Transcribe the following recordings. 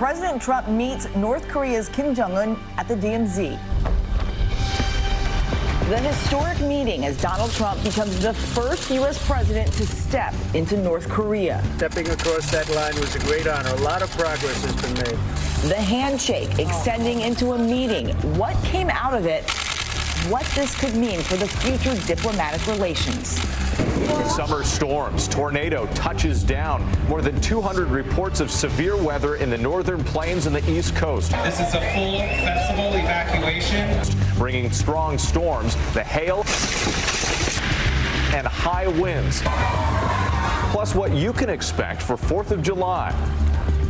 President Trump meets North Korea's Kim Jong-un at the DMZ. The historic meeting as Donald Trump becomes the first U.S. president to step into North Korea. Stepping across that line was a great honor. A lot of progress has been made. The handshake extending into a meeting. What came out of it? What this could mean for the future diplomatic relations. Summer storms, tornado touches down. More than 200 reports of severe weather in the northern plains and the East Coast. This is a full festival evacuation. Bringing strong storms, the hail, and high winds. Plus what you can expect for 4th of July.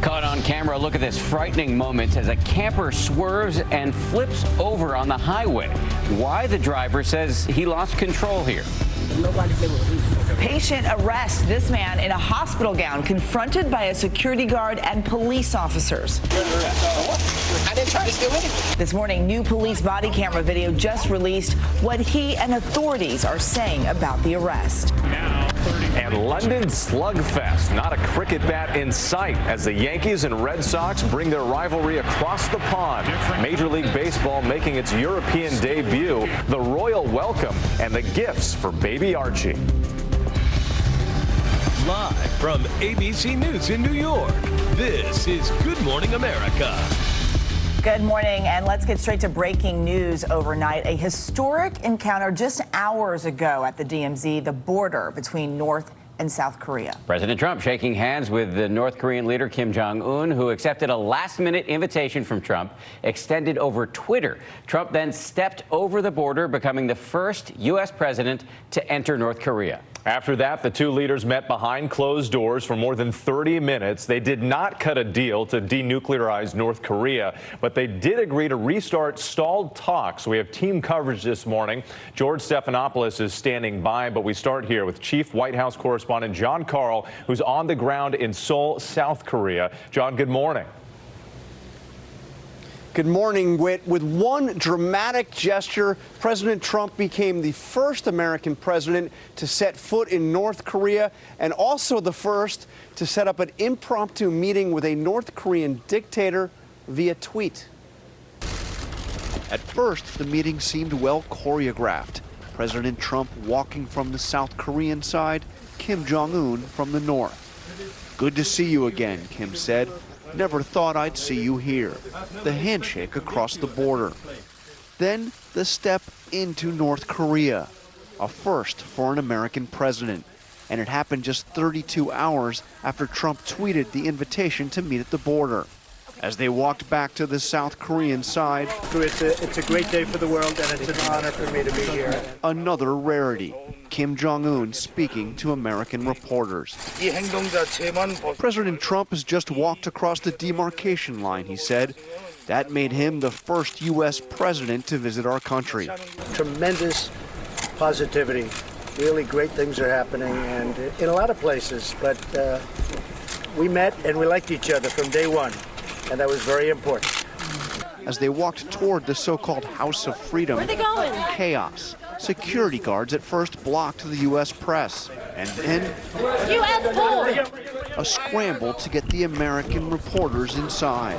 Caught on camera, look at this frightening moment as a camper swerves and flips over on the highway. Why, the driver says he lost control here. Patient arrest. This man in a hospital gown confronted by a security guard and police officers. I didn't try to do anything. This morning, new police body camera video just released what he and authorities are saying about the arrest. And London slugfest, not a cricket bat in sight as the Yankees and Red Sox bring their rivalry across the pond. Major League Baseball making its European debut, the royal welcome, and the gifts for baby Archie. Live from ABC News in New York, this is Good Morning America. Good morning, and let's get straight to breaking news overnight. A historic encounter just hours ago at the DMZ, the border between North and South Korea. President Trump shaking hands with the North Korean leader Kim Jong-un, who accepted a last-minute invitation from Trump, extended over Twitter. Trump then stepped over the border, becoming the first U.S. president to enter North Korea. After that, the two leaders met behind closed doors for more than 30 minutes. They did not cut a deal to denuclearize North Korea, but they did agree to restart stalled talks. We have team coverage this morning. George Stephanopoulos is standing by, but we start here with Chief White House correspondent John Karl, who's on the ground in Seoul, South Korea. John, good morning. Good morning, Whit. With one dramatic gesture, President Trump became the first American president to set foot in North Korea and also the first to set up an impromptu meeting with a North Korean dictator via tweet. At first, the meeting seemed well choreographed. President Trump walking from the South Korean side, Kim Jong-un from the north. Good to see you again, Kim said. Never thought I'd see you here. The handshake across the border. Then the step into North Korea, a first for an American president. And it happened just 32 hours after Trump tweeted the invitation to meet at the border. As they walked back to the South Korean side, It's a great day for the world, and it's an honor for me to be here. another rarity. Kim Jong-un speaking to American reporters. President Trump has just walked across the demarcation line, he said. That made him the first U.S. president to visit our country. Tremendous positivity. Really great things are happening, and in a lot of places. But we met and we liked each other from day one, and that was very important. As they walked toward the so-called House of Freedom, where are they going? Chaos. Security guards at first blocked the U.S. press, and then a scramble to get the American reporters inside.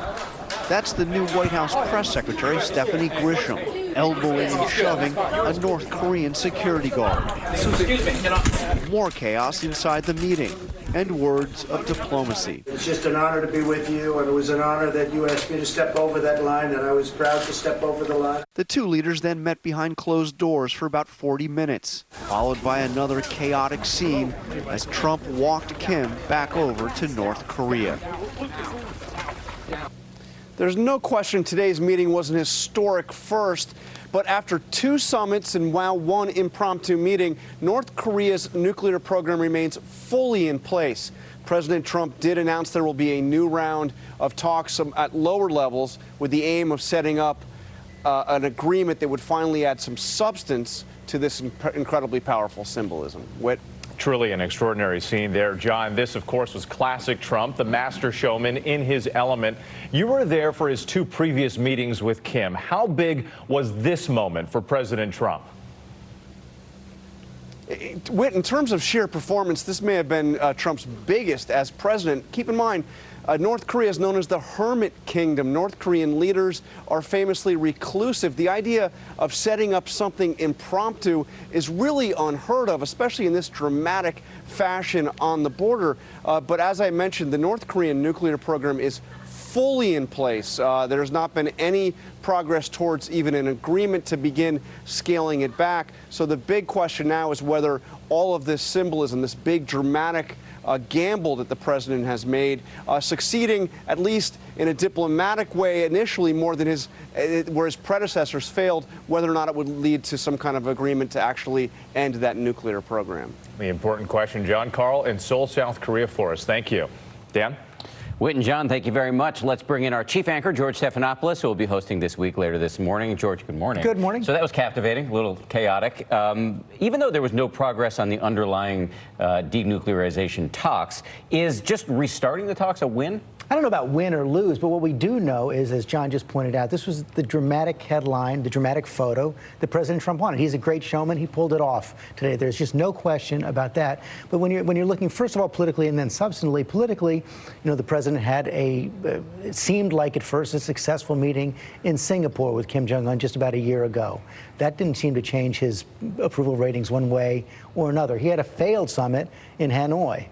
That's the new White House press secretary, Stephanie Grisham, elbowing and shoving a North Korean security guard. More chaos inside the meeting, and words of diplomacy. It's just an honor to be with you, and it was an honor that you asked me to step over that line, and I was proud to step over the line. The two leaders then met behind closed doors for about 40 minutes, followed by another chaotic scene as Trump walked Kim back over to North Korea. There's no question today's meeting was an historic first, but after two summits and now one impromptu meeting, North Korea's nuclear program remains fully in place. President Trump did announce there will be a new round of talks at lower levels with the aim of setting up an agreement that would finally add some substance to this incredibly powerful symbolism. Whit? Truly an extraordinary scene there, John. This, of course, was classic Trump, the master showman in his element. You were there for his two previous meetings with Kim. How big was this moment for President Trump? Whit, in terms of sheer performance, this may have been Trump's biggest as president. Keep in mind, North Korea is known as the hermit kingdom. North Korean leaders are famously reclusive. The idea of setting up something impromptu is really unheard of, especially in this dramatic fashion on the border. But as I mentioned, the North Korean nuclear program is fully in place. There has not been any progress towards even an agreement to begin scaling it back. So the big question now is whether all of this symbolism, this big dramatic gamble that the president has made, succeeding at least in a diplomatic way initially more than where his predecessors failed, whether or not it would lead to some kind of agreement to actually end that nuclear program. The important question, John Carl in Seoul, South Korea for us. Thank you. Dan? Whit and John, thank you very much. Let's bring in our chief anchor, George Stephanopoulos, who will be hosting this week later this morning. George, good morning. Good morning. So that was captivating, a little chaotic. Even though there was no progress on the underlying denuclearization talks, is just restarting the talks a win? I don't know about win or lose, but what we do know is, as John just pointed out, this was the dramatic headline, the dramatic photo that President Trump wanted. He's a great showman. He pulled it off today. There's just no question about that. But when you're looking, first of all, politically and then substantively, politically, the president had it seemed like at first a successful meeting in Singapore with Kim Jong-un just about a year ago. That didn't seem to change his approval ratings one way or another. He had a failed summit in Hanoi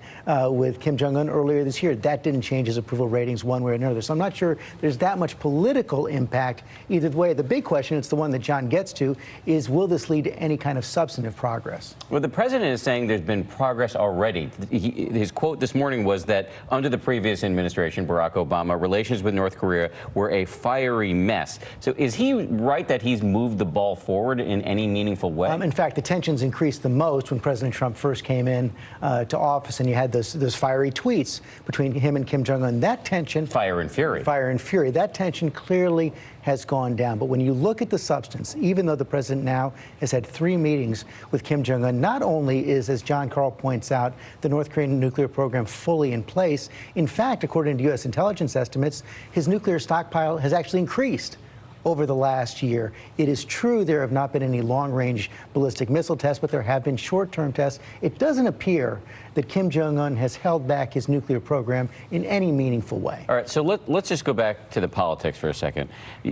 with Kim Jong-un earlier this year. That didn't change his approval ratings one way or another. So I'm not sure there's that much political impact either way. The big question, it's the one that John gets to, is will this lead to any kind of substantive progress? Well, the president is saying there's been progress already. His quote this morning was that under the previous administration, Barack Obama, relations with North Korea were a fiery mess. So is he right that he's moved the ball forward in any meaningful way? In fact, the tensions increased the most when President Trump first came in to office, and you had those fiery tweets between him and Kim Jong-un. That tension, fire and fury. That tension clearly has gone down. But when you look at the substance, even though the president now has had 3 meetings with Kim Jong-un, not only is, as John Carl points out, the North Korean nuclear program fully in place, in fact, according to U.S. intelligence estimates, his nuclear stockpile has actually increased over the last year. It is true there have not been any long-range ballistic missile tests, but there have been short-term tests. It doesn't appear that Kim Jong-un has held back his nuclear program in any meaningful way. All right, so let's just go back to the politics for a second.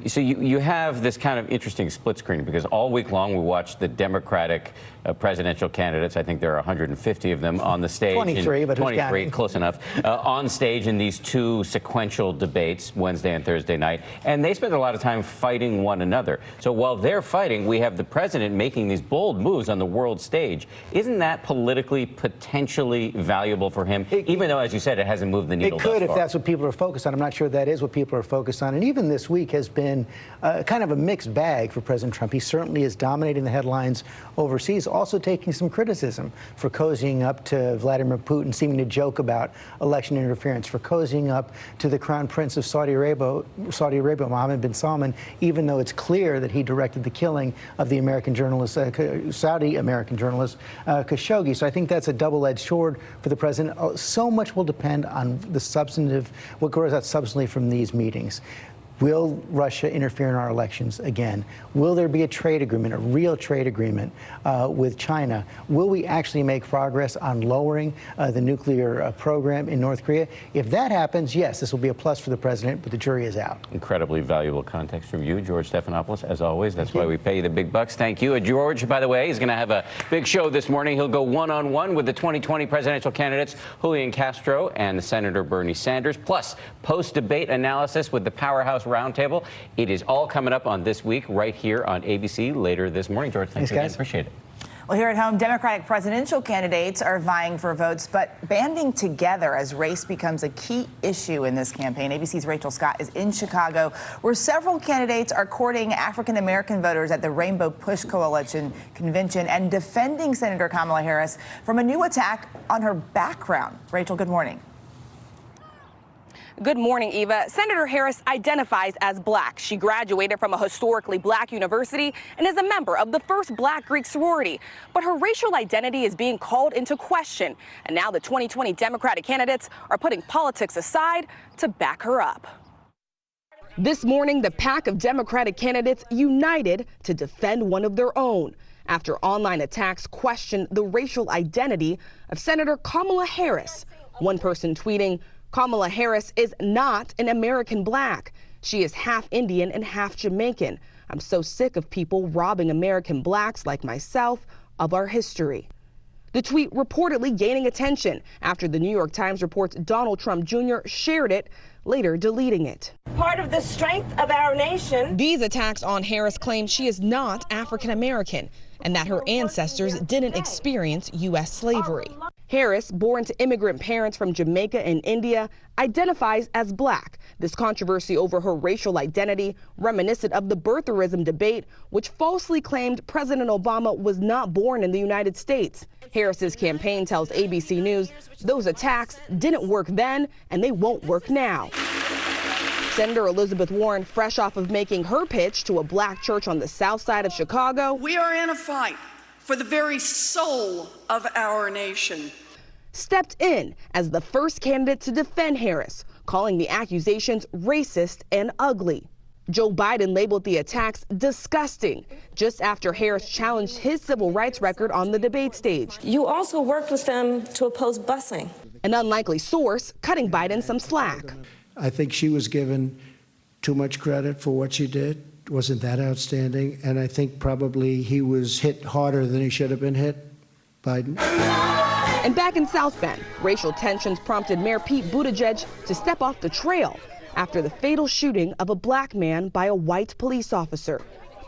So you have this kind of interesting split screen because all week long we watched the Democratic presidential candidates, I think there are 150 of them on the stage. 23, but 23, close enough, on stage in these 2 sequential debates, Wednesday and Thursday night, and they spent a lot of time fighting one another. So while they're fighting, we have the president making these bold moves on the world stage. Isn't that politically potentially valuable for him, even though, as you said, it hasn't moved the needle? It could if that's what people are focused on. I'm not sure that is what people are focused on. And even this week has been kind of a mixed bag for President Trump. He certainly is dominating the headlines overseas, also taking some criticism for cozying up to Vladimir Putin, seeming to joke about election interference, for cozying up to the Crown Prince of Saudi Arabia, Mohammed bin Salman, even though it's clear that he directed the killing of the American journalist, Saudi-American journalist Khashoggi. So I think that's a double-edged sword for the president. So much will depend on the substantive, what grows out substantially from these meetings. Will Russia interfere in our elections again? Will there be a trade agreement, a real trade agreement with China? Will we actually make progress on lowering the nuclear program in North Korea? If that happens, yes, this will be a plus for the president, but the jury is out. Incredibly valuable context from you, George Stephanopoulos, as always. That's why we pay you the big bucks. Thank you. George, by the way, is going to have a big show this morning. He'll go one-on-one with the 2020 presidential candidates, Julian Castro and Senator Bernie Sanders, plus post-debate analysis with the Powerhouse Roundtable. It is all coming up on This Week right here on ABC later this morning. George, thanks again. Appreciate it. Well, here at home, Democratic presidential candidates are vying for votes, but banding together as race becomes a key issue in this campaign. ABC's Rachel Scott is in Chicago, where several candidates are courting African-American voters at the Rainbow Push Coalition convention and defending Senator Kamala Harris from a new attack on her background. Rachel, good morning. Good morning, Eva. Senator Harris identifies as black. She graduated from a historically black university and is a member of the first black Greek sorority. But her racial identity is being called into question. And now the 2020 Democratic candidates are putting politics aside to back her up. This morning, the pack of Democratic candidates united to defend one of their own after online attacks questioned the racial identity of Senator Kamala Harris. One person tweeting, Kamala Harris is not an American black. She is half Indian and half Jamaican. I'm so sick of people robbing American blacks like myself of our history. The tweet reportedly gaining attention after the New York Times reports Donald Trump Jr. shared it, later deleting it. Part of the strength of our nation. These attacks on Harris claim she is not African American and that her ancestors didn't experience U.S. slavery. Harris, born to immigrant parents from Jamaica and India, identifies as black. This controversy over her racial identity, reminiscent of the birtherism debate, which falsely claimed President Obama was not born in the United States. Harris's campaign tells ABC News those attacks didn't work then and they won't work now. Senator Elizabeth Warren, fresh off of making her pitch to a black church on the south side of Chicago. We are in a fight for the very soul of our nation. Stepped in as the first candidate to defend Harris, calling the accusations racist and ugly. Joe Biden labeled the attacks disgusting just after Harris challenged his civil rights record on the debate stage. You also worked with them to oppose busing. An unlikely source cutting Biden some slack. I think she was given too much credit for what she did. Wasn't that outstanding? And I think probably he was hit harder than he should have been hit, Biden. And back in South Bend, racial tensions prompted Mayor Pete Buttigieg to step off the trail after the fatal shooting of a black man by a white police officer.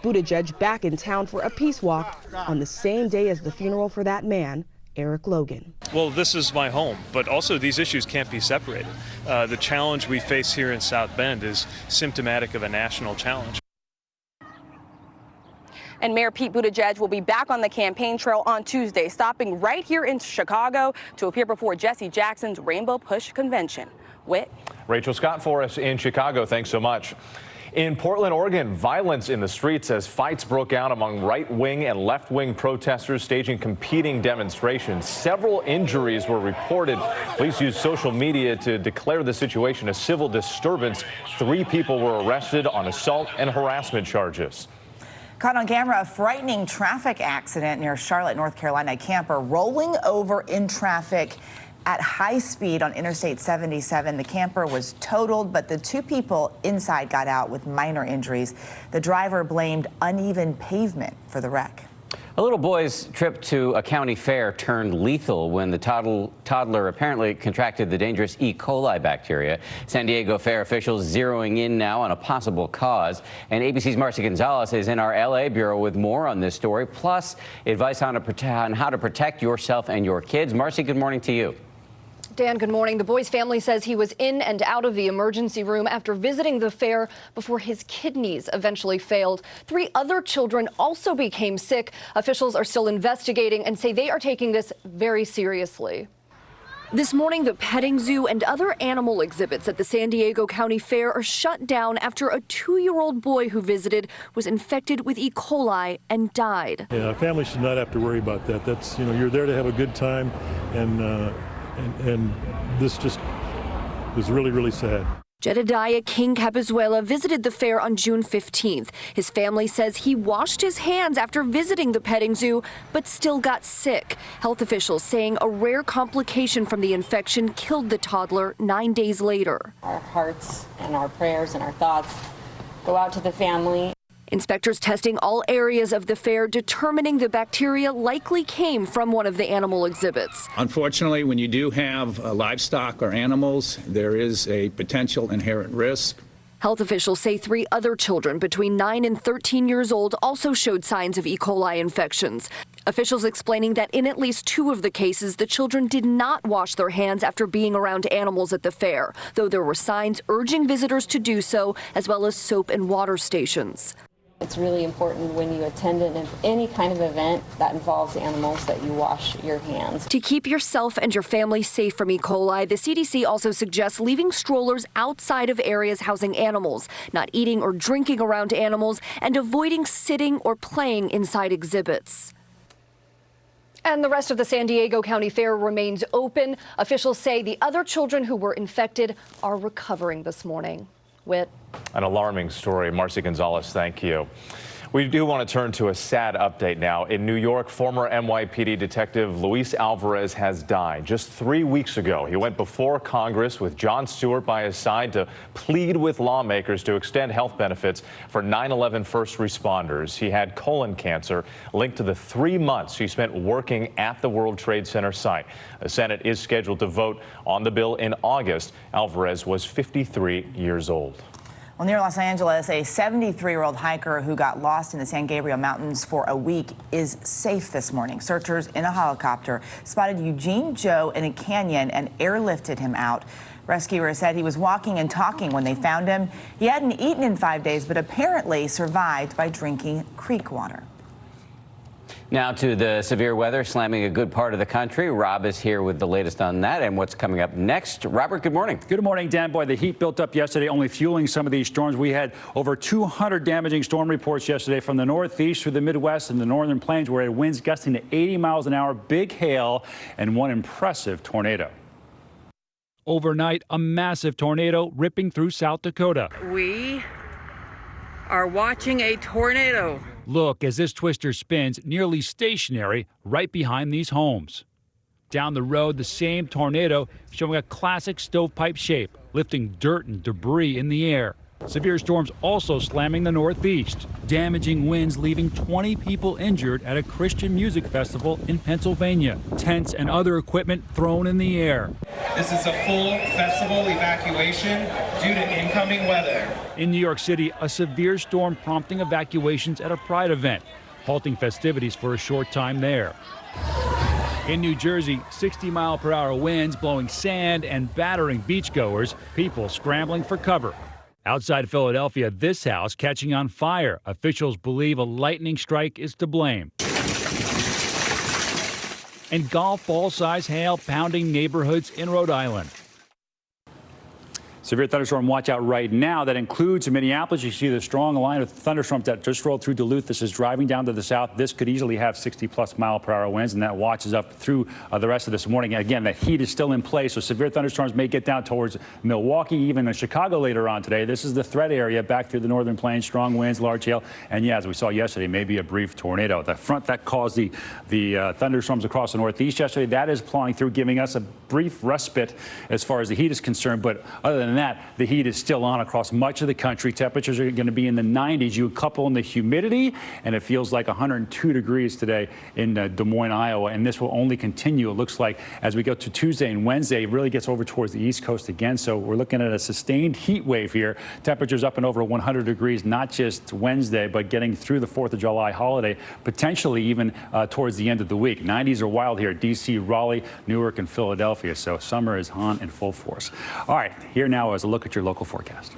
Buttigieg back in town for a peace walk on the same day as the funeral for that man, Eric Logan. Well, this is my home, but also these issues can't be separated. The challenge we face here in South Bend is symptomatic of a national challenge. And Mayor Pete Buttigieg will be back on the campaign trail on Tuesday, stopping right here in Chicago to appear before Jesse Jackson's Rainbow Push Convention. Whit? Rachel Scott for us in Chicago. Thanks so much. In Portland, Oregon, violence in the streets as fights broke out among right-wing and left-wing protesters staging competing demonstrations. Several injuries were reported. Police used social media to declare the situation a civil disturbance. 3 people were arrested on assault and harassment charges. Caught on camera, a frightening traffic accident near Charlotte, North Carolina. A camper rolling over in traffic at high speed on Interstate 77. The camper was totaled, but the 2 people inside got out with minor injuries. The driver blamed uneven pavement for the wreck. A little boy's trip to a county fair turned lethal when the toddler apparently contracted the dangerous E. coli bacteria. San Diego Fair officials zeroing in now on a possible cause. And ABC's Marcy Gonzalez is in our LA bureau with more on this story, plus advice on how to protect yourself and your kids. Marcy, good morning to you. Dan, good morning. The boy's family says he was in and out of the emergency room after visiting the fair before his kidneys eventually failed. 3 other children also became sick. Officials are still investigating and say they are taking this very seriously. This morning, the petting zoo and other animal exhibits at the San Diego County Fair are shut down after a 2-year-old boy who visited was infected with E. coli and died. Yeah, families should not have to worry about that. That's, you're there to have a good time, and this just is really, really sad. Jedediah King Capazuela visited the fair on June 15th. His family says he washed his hands after visiting the petting zoo, but still got sick. Health officials saying a rare complication from the infection killed the toddler 9 days later. Our hearts and our prayers and our thoughts go out to the family. Inspectors testing all areas of the fair, determining the bacteria likely came from one of the animal exhibits. Unfortunately, when you do have livestock or animals, there is a potential inherent risk. Health officials say 3 other children between 9 and 13 years old also showed signs of E. coli infections. Officials explaining that in at least 2 of the cases, the children did not wash their hands after being around animals at the fair, though there were signs urging visitors to do so, as well as soap and water stations. It's really important when you attend any kind of event that involves animals that you wash your hands. To keep yourself and your family safe from E. coli, the CDC also suggests leaving strollers outside of areas housing animals, not eating or drinking around animals, and avoiding sitting or playing inside exhibits. And the rest of the San Diego County Fair remains open. Officials say the other children who were infected are recovering this morning. Whit. An alarming story. Marcy Gonzalez, thank you. We do want to turn to a sad update now. In New York, former NYPD detective Luis Alvarez has died. Just 3 weeks ago, he went before Congress with Jon Stewart by his side to plead with lawmakers to extend health benefits for 9/11 first responders. He had colon cancer linked to the 3 months he spent working at the World Trade Center site. The Senate is scheduled to vote on the bill in August. Alvarez was 53 years old. Well, near Los Angeles, a 73-year-old hiker who got lost in the San Gabriel Mountains for a week is safe this morning. Searchers in a helicopter spotted Eugene Joe in a canyon and airlifted him out. Rescuers said he was walking and talking when they found him. He hadn't eaten in 5 days, but apparently survived by drinking creek water. Now to the severe weather slamming a good part of the country. Rob is here with the latest on that and what's coming up next. Robert, good morning. Good morning, Dan. Boy, the heat built up yesterday, only fueling some of these storms. We had over 200 damaging storm reports yesterday from the northeast through the Midwest and the northern plains, where it had winds gusting to 80 miles an hour, big hail, and one impressive tornado. Overnight, a massive tornado ripping through South Dakota. We are watching a tornado. Look as this twister spins nearly stationary right behind these homes. Down the road, the same tornado showing a classic stovepipe shape, lifting dirt and debris in the air. Severe storms also slamming the northeast. Damaging winds leaving 20 people injured at a Christian music festival in Pennsylvania. Tents and other equipment thrown in the air. This is a full festival evacuation due to incoming weather. In New York City, a severe storm prompting evacuations at a Pride event, halting festivities for a short time there. In New Jersey, 60-mile-per-hour winds blowing sand and battering beachgoers, people scrambling for cover. Outside Philadelphia, this house catching on fire. Officials believe a lightning strike is to blame. And golf ball-size hail pounding neighborhoods in Rhode Island. Severe thunderstorm watch out right now. That includes in Minneapolis. You see the strong line of thunderstorms that just rolled through Duluth. This is driving down to the south. This could easily have 60-plus mile-per-hour winds, and that watch is up through the rest of this morning. Again, that heat is still in place, so severe thunderstorms may get down towards Milwaukee, even in Chicago later on today. This is the threat area back through the northern plains. Strong winds, large hail, and yeah, as we saw yesterday, maybe a brief tornado. The front that caused the thunderstorms across the northeast yesterday, that is plowing through, giving us a brief respite as far as the heat is concerned. But other than that, the heat is still on across much of the country. Temperatures are going to be in the 90s. You couple in the humidity, and it feels like 102 degrees today in Des Moines, Iowa. And this will only continue, it looks like, as we go to Tuesday and Wednesday. It really gets over towards the East Coast again. So we're looking at a sustained heat wave here. Temperatures up and over 100 degrees, not just Wednesday, but getting through the 4th of July holiday, potentially even towards the end of the week. 90s are wild here at D.C., Raleigh, Newark, and Philadelphia. So summer is on in full force. All right, here now is a look at your local forecast.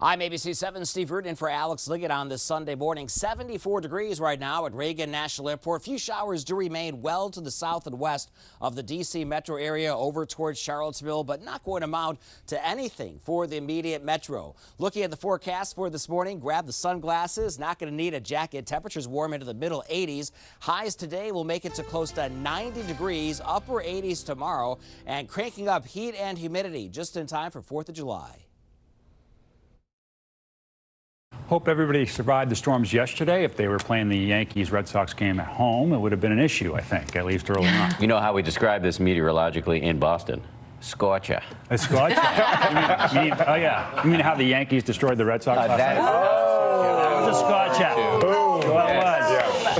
I'm ABC 7 Steve Root in for Alex Liggett on this Sunday morning. 74 degrees right now at Reagan National Airport. Few showers do remain well to the south and west of the D.C. metro area over towards Charlottesville, but not going to amount to anything for the immediate metro. Looking at the forecast for this morning, grab the sunglasses. Not going to need a jacket. Temperatures warm into the middle 80s. Highs today will make it to close to 90 degrees, upper 80s tomorrow, and cranking up heat and humidity just in time for 4th of July. Hope everybody survived the storms yesterday. If they were playing the Yankees-Red Sox game at home, it would have been an issue, I think, at least early on. You know how we describe this meteorologically in Boston? Scorcher. A scorcher? Oh, yeah. You mean how the Yankees destroyed the Red Sox? That was a scorcher. Well, it was.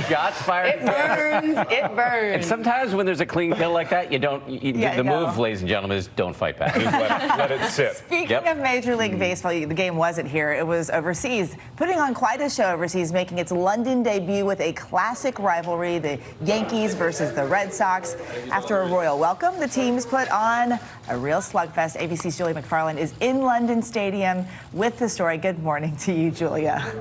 Shots fired. It burns. It burns. And sometimes when there's a clean kill like that, you don't. The move, ladies and gentlemen, is don't fight back. Just let it sit. Speaking of Major League Baseball, the game wasn't here. It was overseas. Putting on quite a show overseas, making its London debut with a classic rivalry, the Yankees versus the Red Sox. After a royal welcome, the teams put on a real slugfest. ABC's Julia McFarland is in London Stadium with the story. Good morning to you, Julia.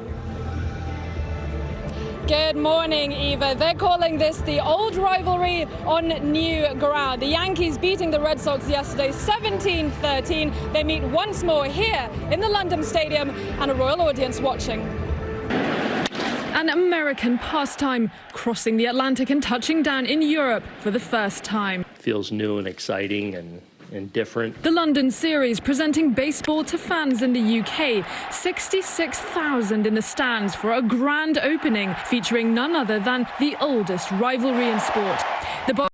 Good morning, Eva. They're calling this the old rivalry on new ground. The Yankees beating the Red Sox yesterday 17-13. They meet once more here in the London Stadium and a royal audience watching. An American pastime crossing the Atlantic and touching down in Europe for the first time. Feels new and exciting, and and different. The London series presenting baseball to fans in the UK. 66,000 in the stands for a grand opening featuring none other than the oldest rivalry in sport. The